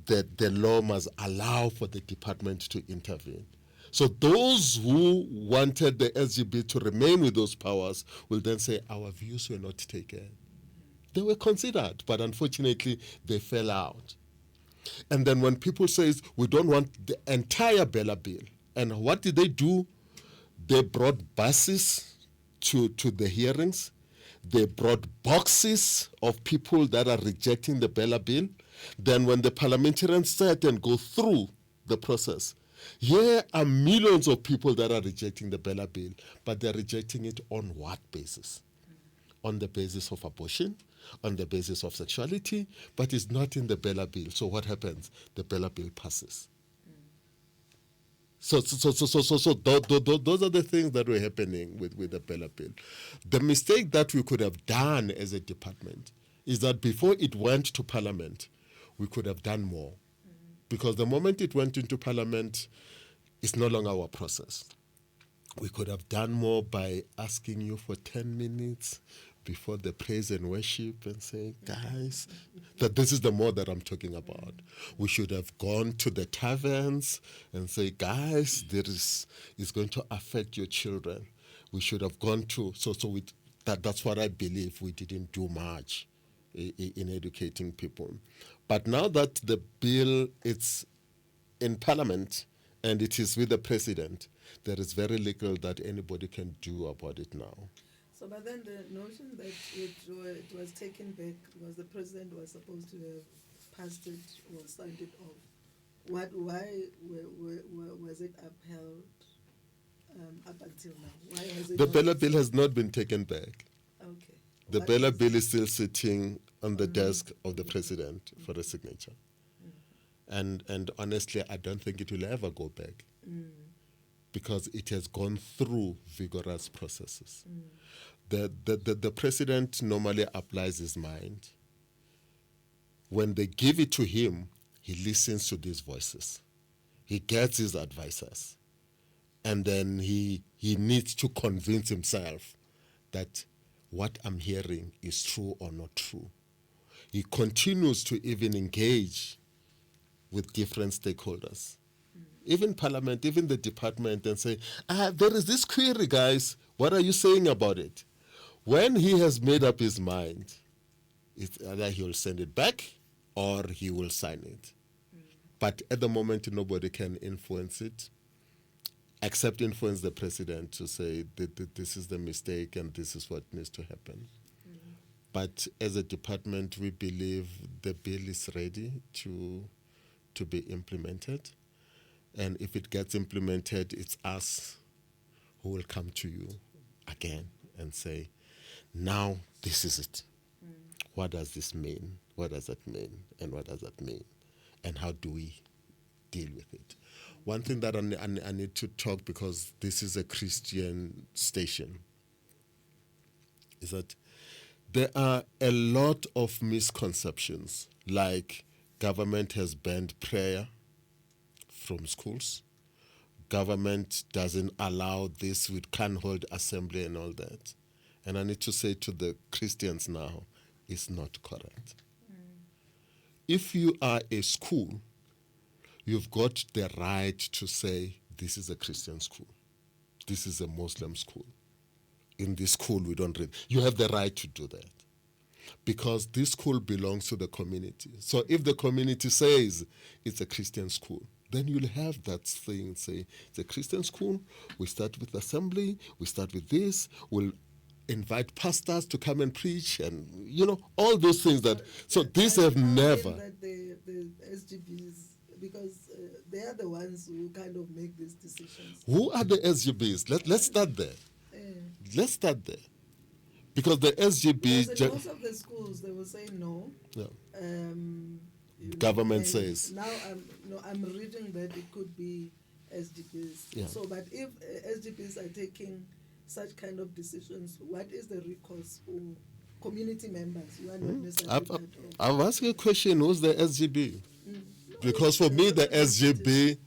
the law must allow for the department to intervene. So those who wanted the SGB to remain with those powers will then say, our views were not taken. They were considered, but unfortunately, they fell out. And then when people say, we don't want the entire Bella bill, and what did they do? They brought buses to the hearings. They brought boxes of people that are rejecting the Bella bill. Then when the parliamentarians sat and go through the process, here are millions of people that are rejecting the Bella bill, but they're rejecting it on what basis? On the basis of abortion, on the basis of sexuality, but it's not in the Bella bill. So what happens? The Bella bill passes. So those are the things that were happening with the Bella bill. The mistake that we could have done as a department is that before it went to Parliament, we could have done more. because the moment it went into Parliament, it's no longer our process. We could have done more by asking you for 10 minutes before the praise and worship and say, guys, that this is the more that I'm talking about. We should have gone to the taverns and say, guys, it's going to affect your children. We should have gone to, that's what I believe we didn't do much in educating people. But now that the bill is in Parliament and it is with the president, there is very little that anybody can do about it now. So, but then the notion that it was taken back because the president was supposed to have passed it or signed it off. Why was it upheld up until now? Why has it The not- Bella bill has not been taken back. Okay. The What Bella is- bill is still sitting on the desk of the president for a signature. And honestly, I don't think it will ever go back because it has gone through vigorous processes. The president normally applies his mind. When they give it to him, he listens to these voices. He gets his advisors. And then he needs to convince himself that what I'm hearing is true or not true. He continues to even engage with different stakeholders, even Parliament, even the department, and say, there is this query, guys. What are you saying about it? When he has made up his mind, it's either he will send it back or he will sign it. But at the moment, nobody can influence it, except influence the president to say that this is the mistake and this is what needs to happen. But as a department, we believe the bill is ready to be implemented. And if it gets implemented, it's us who will come to you again and say, now this is it. What does this mean? What does that mean? And what does that mean? And how do we deal with it? One thing that I need to talk, because this is a Christian station, is that there are a lot of misconceptions, like government has banned prayer from schools. Government doesn't allow this, we can't hold assembly and all that. And I need to say to the Christians now, it's not correct. If you are a school, you've got the right to say, this is a Christian school. This is a Muslim school. In this school, we don't read. You have the right to do that because this school belongs to the community. So if the community says it's a Christian school, then you'll have that thing say, it's a Christian school, we start with assembly, we start with this, we'll invite pastors to come and preach, and, all those things that, so these have never. That the SGBs, because they are the ones who kind of make these decisions. Who are the SGBs? Let's start there. Let's start there. Because the SGB... Because in most of the schools, they will say no. Yeah. and Government says. Now I'm reading that it could be SGBs. Yeah. So, but if SGBs are taking such kind of decisions, what is the recourse for community members? You are not necessarily part of. I've asked you a question, who's the SGB? Because for me, the SGB,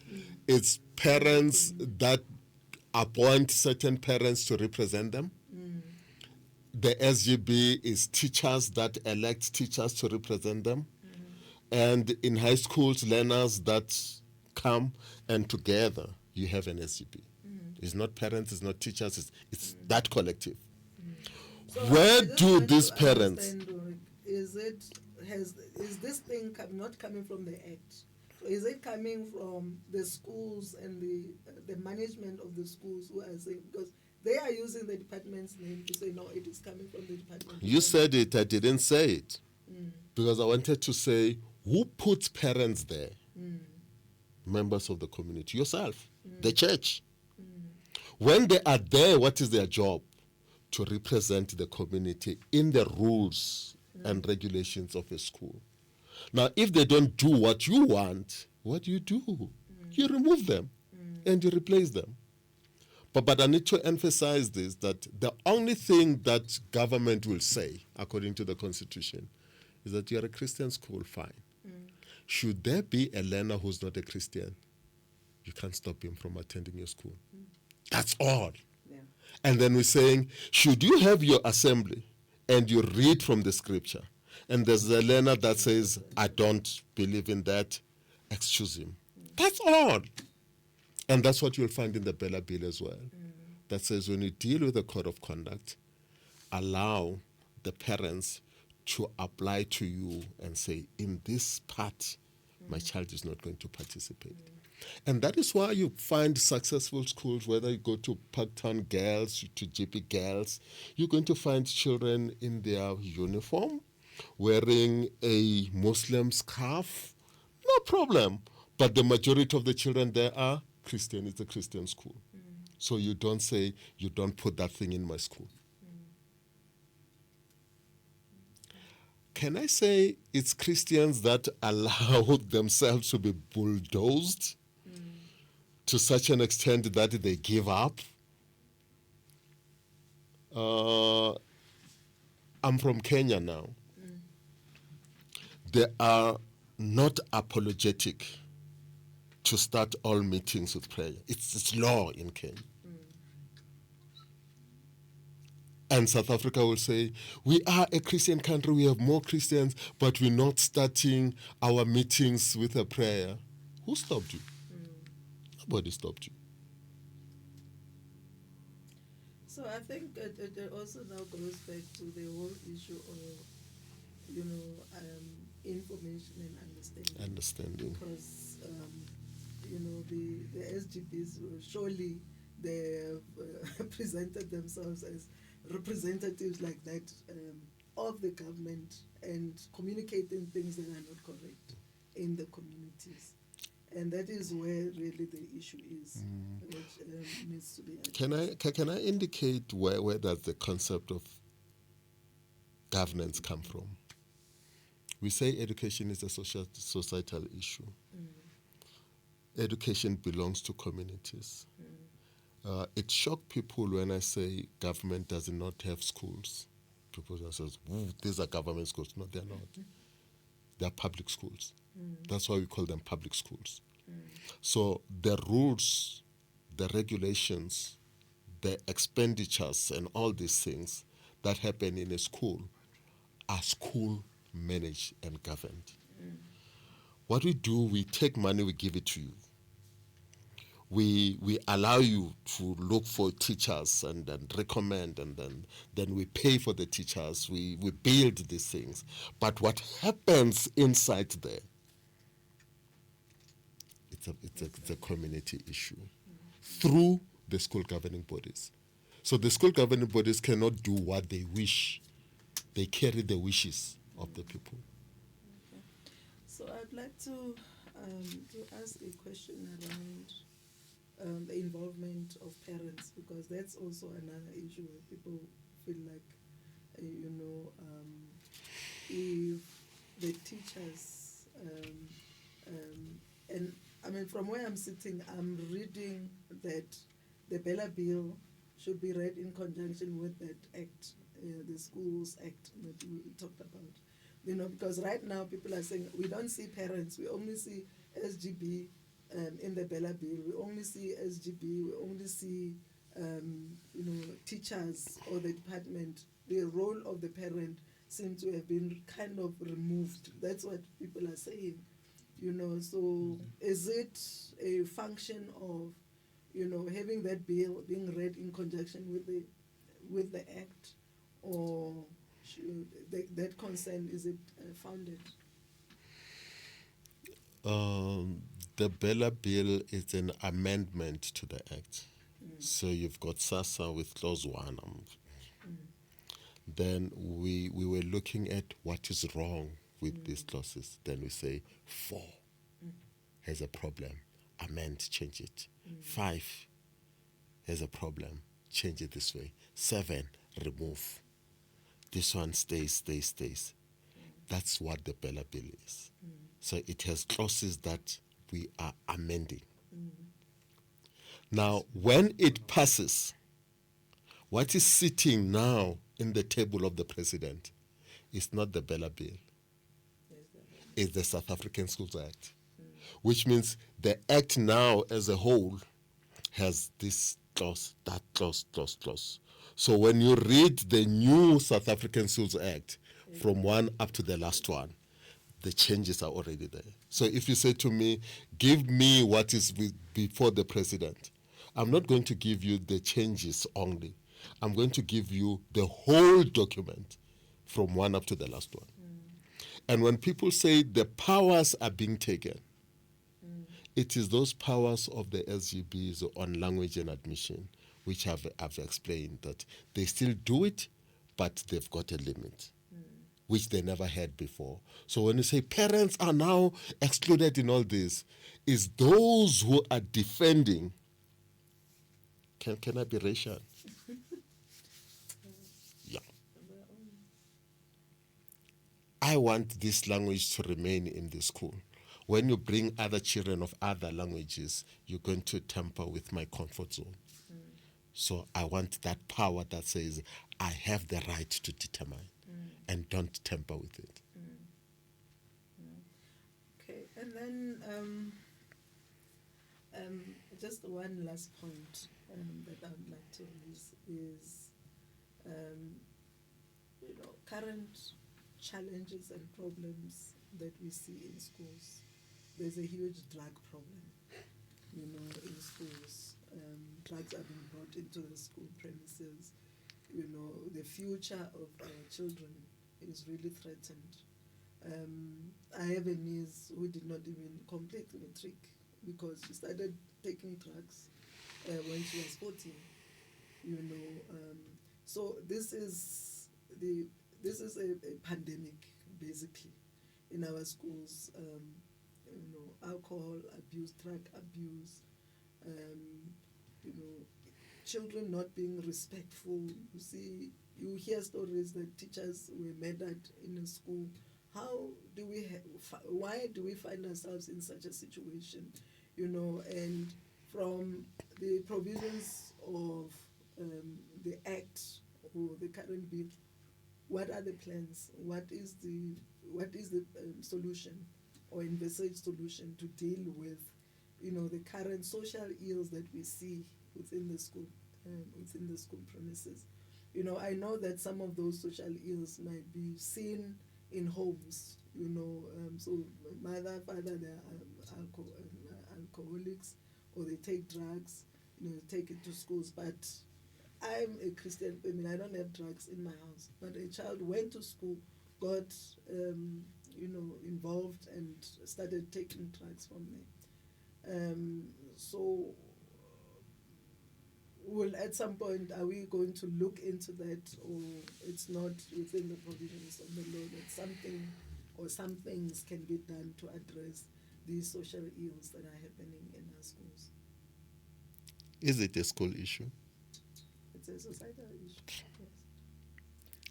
it's parents that appoint certain parents to represent them. The SGB is teachers that elect teachers to represent them. And in high schools, learners that come, and together you have an SGB. It's not parents, it's not teachers, it's that collective. So Where I just do want these to parents... understand, is this thing not coming from the Act? So is it coming from the schools and the management of the schools who are saying, because they are using the department's name to say, no, it is coming from the department. You said it, I didn't say it. Because I wanted to say, who puts parents there? Members of the community. Yourself, the church. When they are there, what is their job? To represent the community in the rules and regulations of a school. Now, if they don't do what you want, what do? You remove them and you replace them. But I need to emphasize this, that the only thing that government will say, according to the Constitution, is that you're a Christian school, fine. should there be a learner who's not a Christian, you can't stop him from attending your school. That's all. Yeah. And then we're saying, should you have your assembly and you read from the scripture, and there's a learner that says, I don't believe in that, excuse him. That's all. And that's what you'll find in the Bella Bill as well. That says when you deal with the code of conduct, allow the parents to apply to you and say, in this part, my child is not going to participate. And that is why you find successful schools, whether you go to Parktown Girls, to GP Girls, you're going to find children in their uniform, wearing a Muslim scarf, no problem. But the majority of the children there are Christian. It's a Christian school. So you don't say, you don't put that thing in my school. Can I say it's Christians that allow themselves to be bulldozed to such an extent that they give up? I'm from Kenya now. They are not apologetic to start all meetings with prayer. It's law in Kenya. And South Africa will say, we are a Christian country, we have more Christians, but we're not starting our meetings with a prayer. Who stopped you? Nobody stopped you. So I think it also now goes back to the whole issue of, information and understanding. Understanding. Because, the SGBs, surely they have presented themselves as representatives like that of the government and communicating things that are not correct in the communities. And that is where really the issue is, which needs to be addressed. Can I indicate where does the concept of governance come from? We say education is a societal issue. Education belongs to communities. It shocked people when I say government does not have schools. People just say, these are government schools. No, they're not. They're public schools. That's why we call them public schools. So the rules, the regulations, the expenditures, and all these things that happen in a school are school managed and governed. What we do, we take money, we give it to you. We allow you to look for teachers and recommend, and then we pay for the teachers. We build these things. But what happens inside there, it's a community issue through the school governing bodies. So the school governing bodies cannot do what they wish. They carry the wishes of the people. Okay. So I'd like to ask a question around the involvement of parents, because that's also another issue where people feel like, if the teachers, and I mean, from where I'm sitting, I'm reading that the Bella Bill should be read in conjunction with that act, the Schools Act that we talked about. Because right now people are saying, we don't see parents, we only see SGB in the Bella Bill, we only see SGB, we only see, teachers or the department. The role of the parent seems to have been kind of removed. That's what people are saying. So is it a function of, having that bill being read in conjunction with the act, or should that concern, is it founded? The Bella Bill is an amendment to the act. So you've got SASSA with clause 1. Then we were looking at what is wrong with these clauses. Then we say 4 has a problem, amend, change it. 5 has a problem, change it this way. 7, remove. This one stays. That's what the Bella Bill is. So it has clauses that we are amending. Now, when it passes, what is sitting now in the table of the president is not the Bella Bill. is the South African Schools Act, which means the act now as a whole has this clause, that clause, clause, clause. So when you read the new South African Schools Act from one up to the last one, the changes are already there. So if you say to me, give me what is before the president, I'm not going to give you the changes only. I'm going to give you the whole document from one up to the last one. And when people say the powers are being taken, it is those powers of the SGBs on language and admission, which I've explained that they still do it, but they've got a limit, which they never had before. So when you say parents are now excluded in all this, is those who are defending, can I be racial? Yeah. I want this language to remain in the school. When you bring other children of other languages, you're going to tamper with my comfort zone. So I want that power that says, I have the right to determine and don't tamper with it. Okay, and then just one last point that I would like to raise is, current challenges and problems that we see in schools. There's a huge drug problem, in schools. Drugs are being brought into the school premises. The future of our children is really threatened. I have a niece who did not even complete matric because she started taking drugs when she was 14. So this is a pandemic basically in our schools. Alcohol abuse, drug abuse. Children not being respectful. You hear stories that teachers were murdered in a school. How do we? Why do we find ourselves in such a situation? And from the provisions of the Act or the current bill, what are the plans? What is the solution or envisaged solution to deal with, the current social ills that we see within the school premises? I know that some of those social ills might be seen in homes. So mother, father, they are alcoholics, or they take drugs. They take it to schools. But I'm a Christian family. I don't have drugs in my house. But a child went to school, got involved, and started taking drugs from there. So, will at some point, are we going to look into that, or it's not within the provisions of the law that something or some things can be done to address these social ills that are happening in our schools? Is it a school issue? It's a societal issue, yes.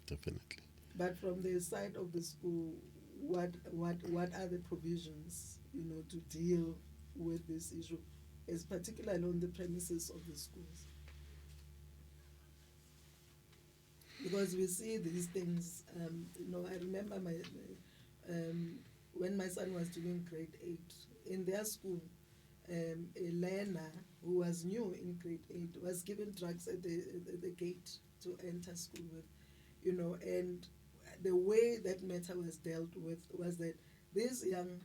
Definitely. But from the side of the school, what are the provisions, to deal with this issue, as particularly on the premises of the schools? Because we see these things. I remember when my son was doing grade 8 in their school, a learner who was new in grade 8 was given drugs at the gate to enter school with, and the way that matter was dealt with was that this young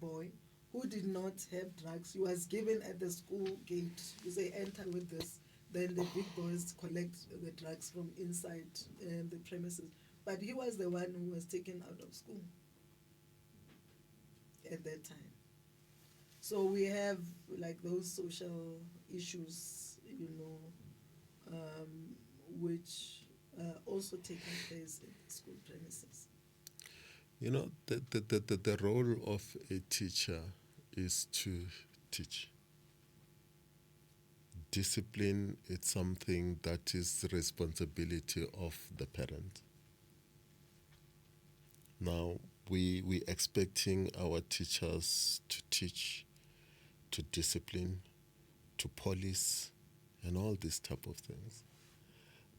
boy who did not have drugs, he was given at the school gate. You say, enter with this. Then the big boys collect the drugs from inside the premises. But he was the one who was taken out of school at that time. So we have like those social issues, which also taking place in the school premises. The role of a teacher is to teach. Discipline is something that is the responsibility of the parent. Now, we expecting our teachers to teach, to discipline, to police, and all these type of things.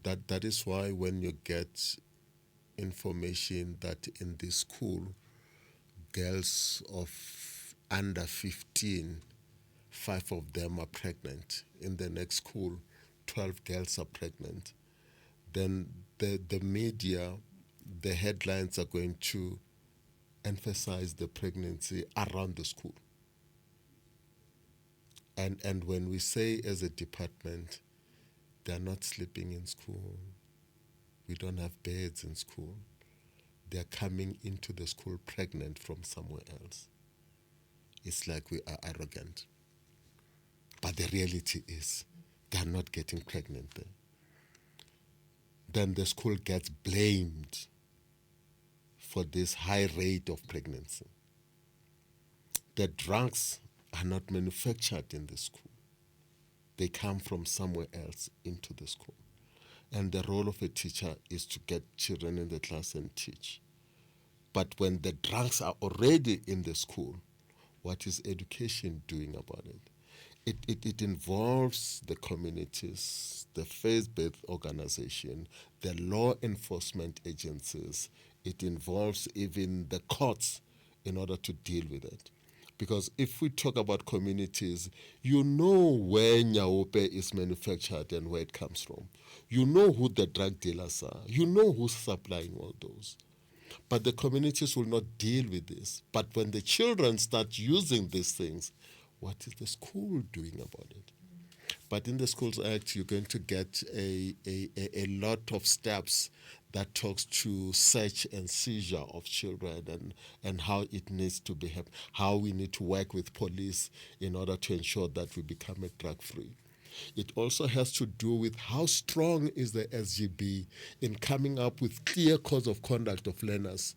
That is why when you get information that in the school girls of under 15, 5 of them are pregnant. In the next school, 12 girls are pregnant. Then the media, the headlines are going to emphasize the pregnancy around the school. And when we say as a department, they're not sleeping in school, we don't have beds in school, they're coming into the school pregnant from somewhere else. It's like we are arrogant. But the reality is, they're not getting pregnant there. Then the school gets blamed for this high rate of pregnancy. The drugs are not manufactured in the school. They come from somewhere else into the school. And the role of a teacher is to get children in the class and teach. But when the drugs are already in the school, what is education doing about it? It involves the communities, the faith-based organization, the law enforcement agencies. It involves even the courts in order to deal with it. Because if we talk about communities, you know where Nyaope is manufactured and where it comes from. You know who the drug dealers are. You know who's supplying all those. But the communities will not deal with this. But when the children start using these things, what is the school doing about it? But in the Schools Act, you're going to get a lot of steps that talks to search and seizure of children and how it needs to be, how we need to work with police in order to ensure that we become a drug-free. It also has to do with how strong is the SGB in coming up with clear codes of conduct of learners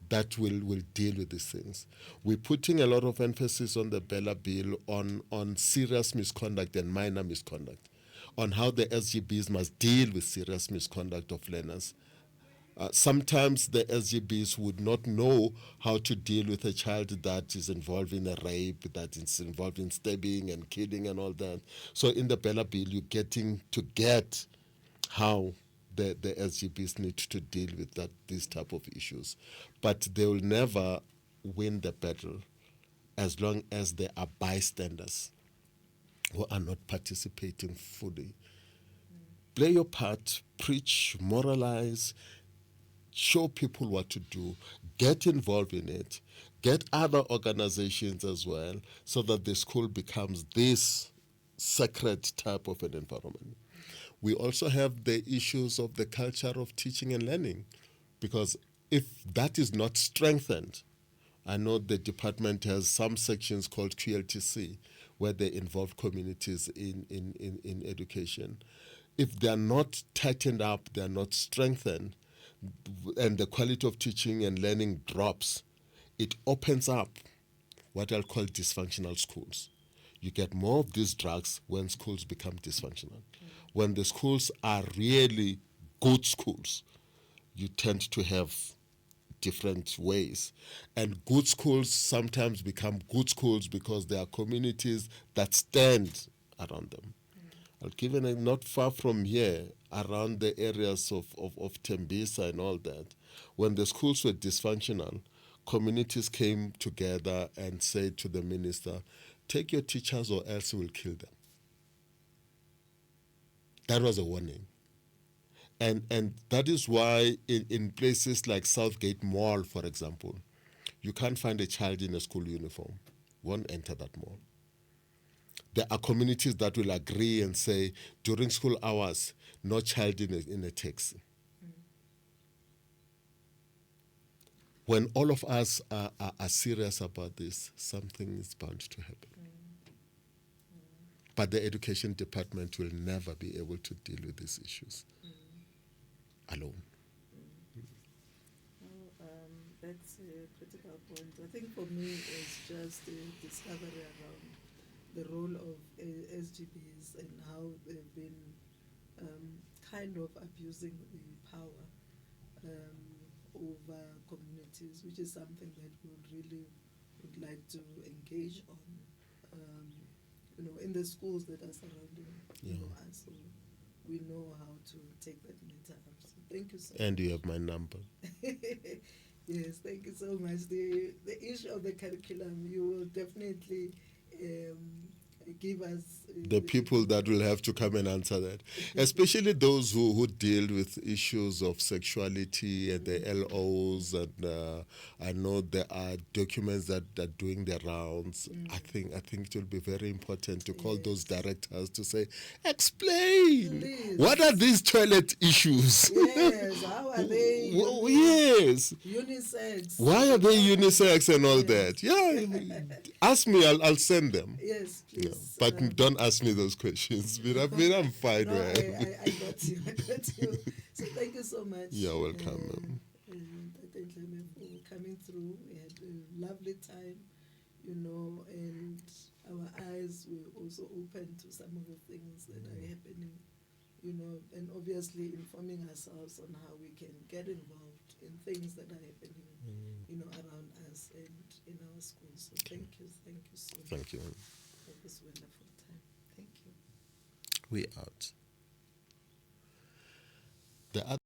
that will deal with these things. We're putting a lot of emphasis on the Bella Bill on serious misconduct and minor misconduct, on how the SGBs must deal with serious misconduct of learners. Sometimes the SGBs would not know how to deal with a child that is involved in a rape, that is involved in stabbing and killing and all that. So in the Bella Bill, you're getting to get how the SGBs need to deal with these type of issues. But they will never win the battle as long as there are bystanders who are not participating fully. Play your part, preach, moralize, show people what to do, get involved in it, get other organizations as well, so that the school becomes this sacred type of an environment. We also have the issues of the culture of teaching and learning, because if that is not strengthened, I know the department has some sections called QLTC, where they involve communities in education. If they are not tightened up, they are not strengthened, and the quality of teaching and learning drops, it opens up what I'll call dysfunctional schools. You get more of these drugs when schools become dysfunctional. When the schools are really good schools, you tend to have different ways. And good schools sometimes become good schools because there are communities that stand around them. I'll give you not far from here, around the areas of Tembisa and all that, when the schools were dysfunctional, communities came together and said to the minister, take your teachers or else we'll kill them. That was a warning. And that is why in places like Southgate Mall, for example, you can't find a child in a school uniform. Won't enter that mall. There are communities that will agree and say, during school hours, no child in a taxi. When all of us are serious about this, something is bound to happen. But the education department will never be able to deal with these issues alone. That's a critical point. I think for me, it's just the discovery around the role of SGBs and how they've been kind of abusing the power over communities, which is something that we really would like to engage on, in the schools that are surrounding us. So we know how to take that matter up. So thank you so much. And you have my number. Yes, thank you so much. The issue of the curriculum, you will definitely give us The people that will have to come and answer that, especially those who deal with issues of sexuality and the LOs, and I know there are documents that are doing the rounds. I think it will be very important to call those directors to say, explain, Please. what are these toilet issues? Yes, how are they? Yes. Unisex. Why are they unisex and all Yes. that? Yeah, ask me, I'll send them. Yes, Yeah, please. but don't ask me those questions. I'm fine. No, Right? I got you. I got you. So thank you so much. You're welcome. Tata Nhleme, for coming through. We had a lovely time, and our eyes were also open to some of the things that are happening, and obviously informing ourselves on how we can get involved in things that are happening, around us and in our schools. So thank you so much Thank you. for this wonderful time. Thank you. We out. The